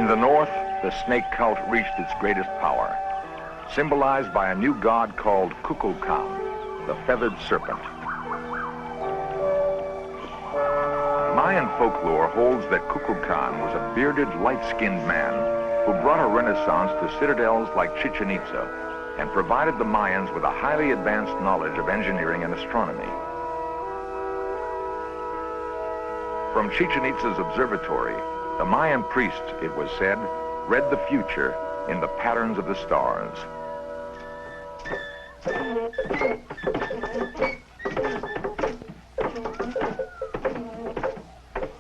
In the north, the snake cult reached its greatest power, symbolized by a new god called Kukulkan, the feathered serpent. Mayan folklore holds that Kukulkan was a bearded, light-skinned man who brought a renaissance to citadels like Chichen Itza and provided the Mayans with a highly advanced knowledge of engineering and astronomy. From Chichen Itza's observatory, the Mayan priest, it was said, read the future in the patterns of the stars.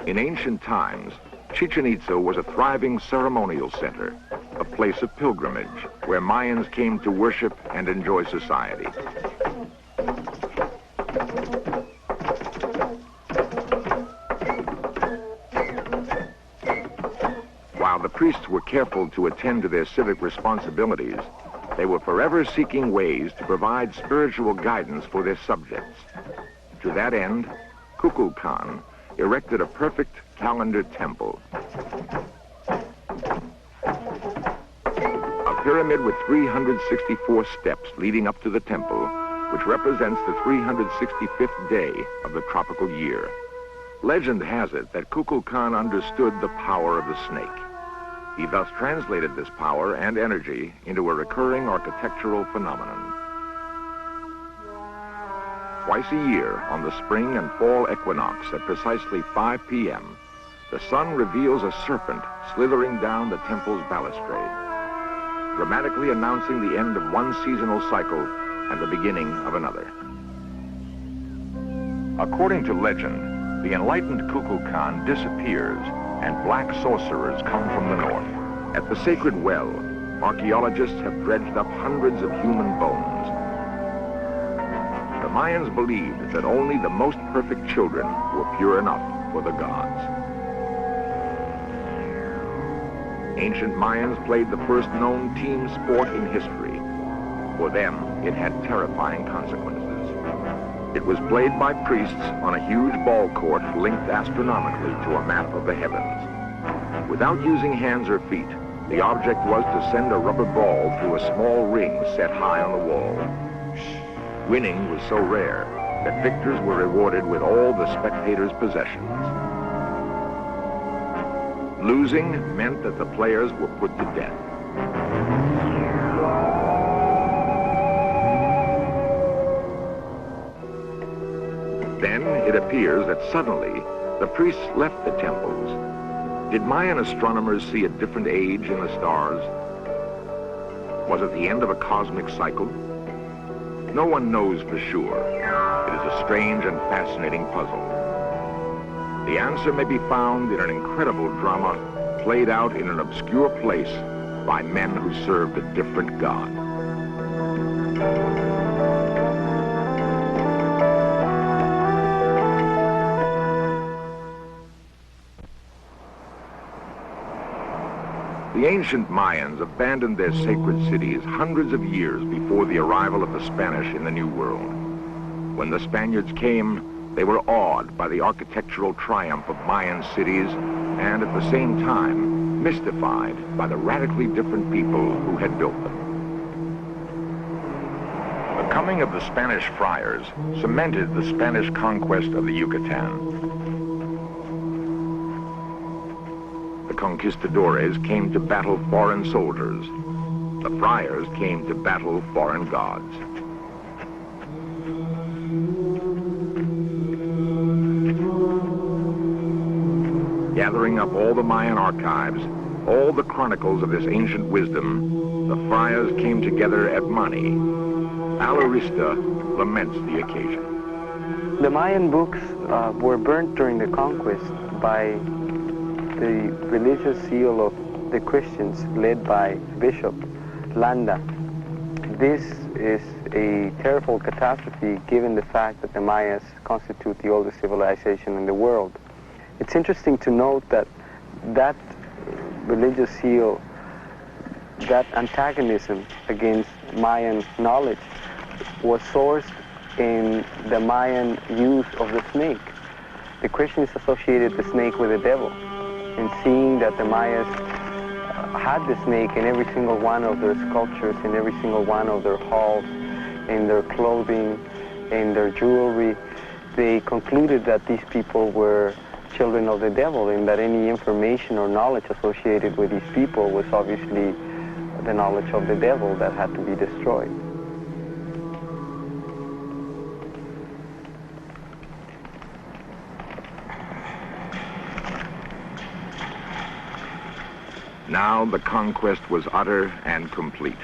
In ancient times, Chichen Itza was a thriving ceremonial center, a place of pilgrimage where Mayans came to worship and enjoy society. While the priests were careful to attend to their civic responsibilities, they were forever seeking ways to provide spiritual guidance for their subjects. To that end, Kukulkan erected a perfect calendar temple. A pyramid with 364 steps leading up to the temple, which represents the 365th day of the tropical year. Legend has it that Kukulkan understood the power of the snake. He thus translated this power and energy into a recurring architectural phenomenon. Twice a year, on the spring and fall equinox at precisely 5 p.m., the sun reveals a serpent slithering down the temple's balustrade, dramatically announcing the end of one seasonal cycle and the beginning of another. According to legend, the enlightened Kukulkan disappears and black sorcerers come from the north. At the sacred well, archaeologists have dredged up hundreds of human bones. The Mayans believed that only the most perfect children were pure enough for the gods. Ancient Mayans played the first known team sport in history. For them, it had terrifying consequences. It was played by priests on a huge ball court linked astronomically to a map of the heavens. Without using hands or feet, the object was to send a rubber ball through a small ring set high on the wall. Winning was so rare that victors were rewarded with all the spectators' possessions. Losing meant that the players were put to death. Then it appears that suddenly the priests left the temples. Did Mayan astronomers see a different age in the stars? Was it the end of a cosmic cycle? No one knows for sure. It is a strange and fascinating puzzle. The answer may be found in an incredible drama played out in an obscure place by men who served a different god. The ancient Mayans abandoned their sacred cities hundreds of years before the arrival of the Spanish in the New World. When the Spaniards came, they were awed by the architectural triumph of Mayan cities and at the same time mystified by the radically different people who had built them. The coming of the Spanish friars cemented the Spanish conquest of the Yucatan. The conquistadores came to battle foreign soldiers. The friars came to battle foreign gods. Gathering up all the Mayan archives, all the chronicles of this ancient wisdom, the friars came together at Mani. Alarista laments the occasion. The Mayan books were burnt during the conquest by the religious zeal of the Christians led by Bishop Landa. This is a terrible catastrophe given the fact that the Mayas constitute the oldest civilization in the world. It's interesting to note that that religious zeal, that antagonism against Mayan knowledge was sourced in the Mayan use of the snake. The Christians associated the snake with the devil. And seeing that the Mayas had the snake in every single one of their sculptures, in every single one of their halls, in their clothing, in their jewelry, they concluded that these people were children of the devil, and that any information or knowledge associated with these people was obviously the knowledge of the devil that had to be destroyed. Now the conquest was utter and complete.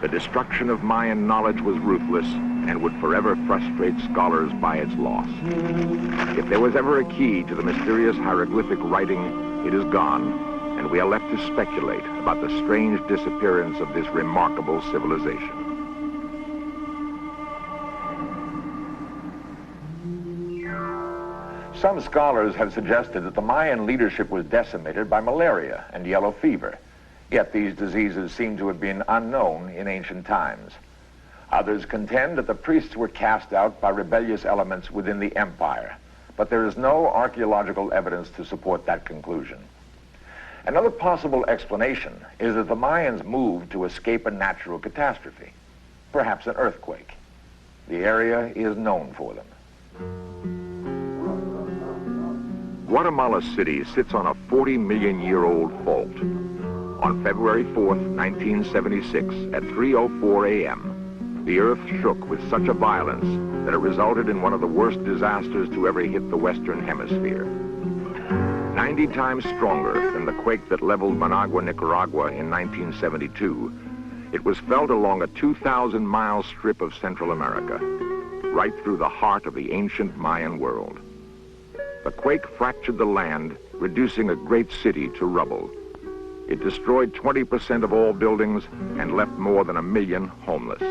The destruction of Mayan knowledge was ruthless and would forever frustrate scholars by its loss. If there was ever a key to the mysterious hieroglyphic writing, it is gone, and we are left to speculate about the strange disappearance of this remarkable civilization. Some scholars have suggested that the Mayan leadership was decimated by malaria and yellow fever, yet these diseases seem to have been unknown in ancient times. Others contend that the priests were cast out by rebellious elements within the empire, but there is no archaeological evidence to support that conclusion. Another possible explanation is that the Mayans moved to escape a natural catastrophe, perhaps an earthquake. The area is known for them. Guatemala City sits on a 40-million-year-old fault. On February 4th, 1976, at 3:04 a.m., the earth shook with such a violence that it resulted in one of the worst disasters to ever hit the Western Hemisphere. 90 times stronger than the quake that leveled Managua, Nicaragua in 1972, it was felt along a 2,000-mile strip of Central America, right through the heart of the ancient Mayan world. The quake fractured the land, reducing a great city to rubble. It destroyed 20% of all buildings and left more than 1 million homeless.